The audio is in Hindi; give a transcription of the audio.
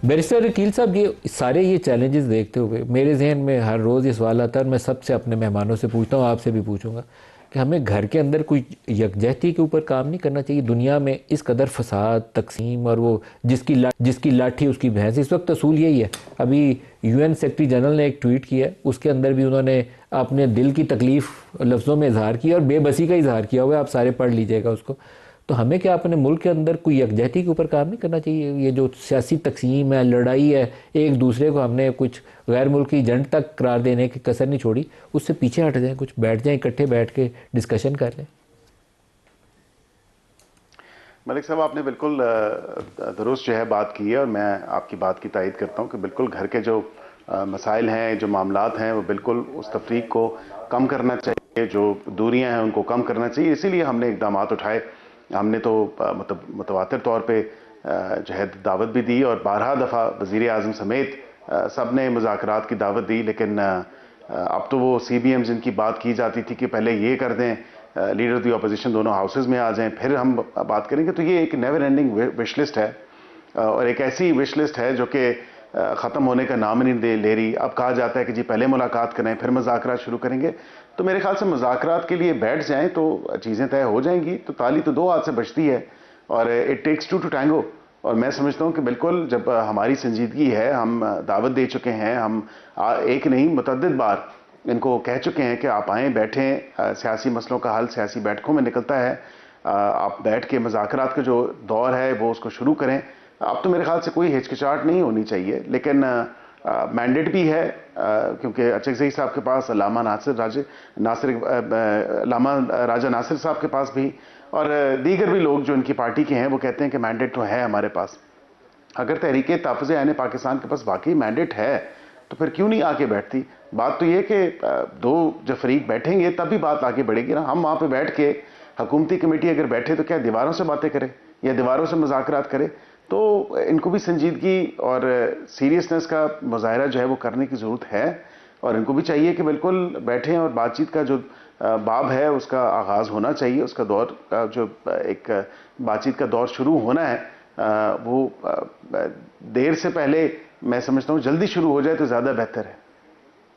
बैरिस्टर वकील साहब, ये चैलेंजेस देखते हुए मेरे जहन में हर रोज़ ये सवाल आता है, और मैं सबसे अपने मेहमानों से पूछता हूँ, आपसे भी पूछूंगा कि हमें घर के अंदर कोई यकजहती के ऊपर काम नहीं करना चाहिए। दुनिया में इस कदर फसाद, तकसीम और वो जिसकी लाठी उसकी भैंस, इस वक्त असूल यही है। अभी यूएन सेक्रेटरी जनरल ने एक ट्वीट किया, उसके अंदर भी उन्होंने अपने दिल की तकलीफ़ लफ्ज़ों में इजहार किया और बेबसी का इजहार किया हुआ है। आप सारे पढ़ लीजिएगा उसको। तो हमें क्या अपने मुल्क के अंदर कोई यकजहती के ऊपर काम नहीं करना चाहिए? ये जो सियासी तकसीम है, लड़ाई है, एक दूसरे को हमने कुछ गैर मुल्की एजेंट तक करार देने की कसर नहीं छोड़ी, उससे पीछे हट जाएं, कुछ बैठ जाएं, इकट्ठे बैठ के डिस्कशन कर लें। मलिक साहब, आपने बिल्कुल दुरुस्त जो है बात की है, और मैं आपकी बात की तायद करता हूं कि बिल्कुल घर के जो मसाइल हैं, जो मामलात हैं, वो बिल्कुल उस तफरीक को कम करना चाहिए, जो दूरियां हैं उनको कम करना चाहिए। इसीलिए हमने इकदाम उठाए। हमने तो मुतवातिर तौर पे जो है दावत भी दी, और 12 दफ़ा वज़ीर आज़म समेत सब ने मुज़ाकरात की दावत दी। लेकिन अब तो वो CBMs जिनकी बात की जाती थी कि पहले ये कर दें, लीडर ऑफ द अपोजिशन दोनों हाउसेज में आ जाएं, फिर हम बात करेंगे। तो ये एक नेवर एंडिंग विश लिस्ट है, और एक ऐसी विश लिस्ट है जो कि ख़त्म होने का नाम नहीं ले रही। अब कहा जाता है कि जी पहले मुलाकात करें, फिर मुज़ाकरात शुरू करेंगे। तो मेरे ख्याल से मुज़ाकरात के लिए बैठ जाएं तो चीज़ें तय हो जाएंगी। तो ताली तो दो हाथ से बचती है, और it takes two to tango. और मैं समझता हूं कि बिल्कुल जब हमारी संजीदगी है, हम दावत दे चुके हैं, हम एक नहीं मुतअद्दिद बार इनको कह चुके हैं कि आप आएँ, बैठें, सियासी मसलों का हल सियासी बैठकों में निकलता है। आप बैठ के मुज़ाकरात का जो दौर है वो उसको शुरू करें। अब तो मेरे ख्याल से कोई हिचकिचाहट नहीं होनी चाहिए। लेकिन मैंडेट भी है, क्योंकि अचकज़ई साहब के पास, लामा राजा नासिर साहब के पास भी, और दीगर भी लोग जो इनकी पार्टी के हैं, वो कहते हैं कि मैंडेट तो है हमारे पास। अगर तहरीक तहफ़्फ़ुज़ ऐन पाकिस्तान के पास वाकई मैंडेट है तो फिर क्यों नहीं आके बैठती? बात तो ये कि दो जब फरीक बैठेंगे तभी बात आगे बढ़ेगी ना। हम वहाँ पे बैठ के, हुकूमती कमेटी अगर बैठे तो क्या दीवारों से बातें करें या दीवारों से मुज़ाकरात करें? तो इनको भी संजीदगी और सीरियसनेस का मुज़ाहरा जो है वो करने की ज़रूरत है, और इनको भी चाहिए कि बिल्कुल बैठें, और बातचीत का जो बाब है उसका आगाज़ होना चाहिए, उसका दौर का जो एक बातचीत का दौर शुरू होना है, वो देर से पहले मैं समझता हूँ जल्दी शुरू हो जाए तो ज़्यादा बेहतर है।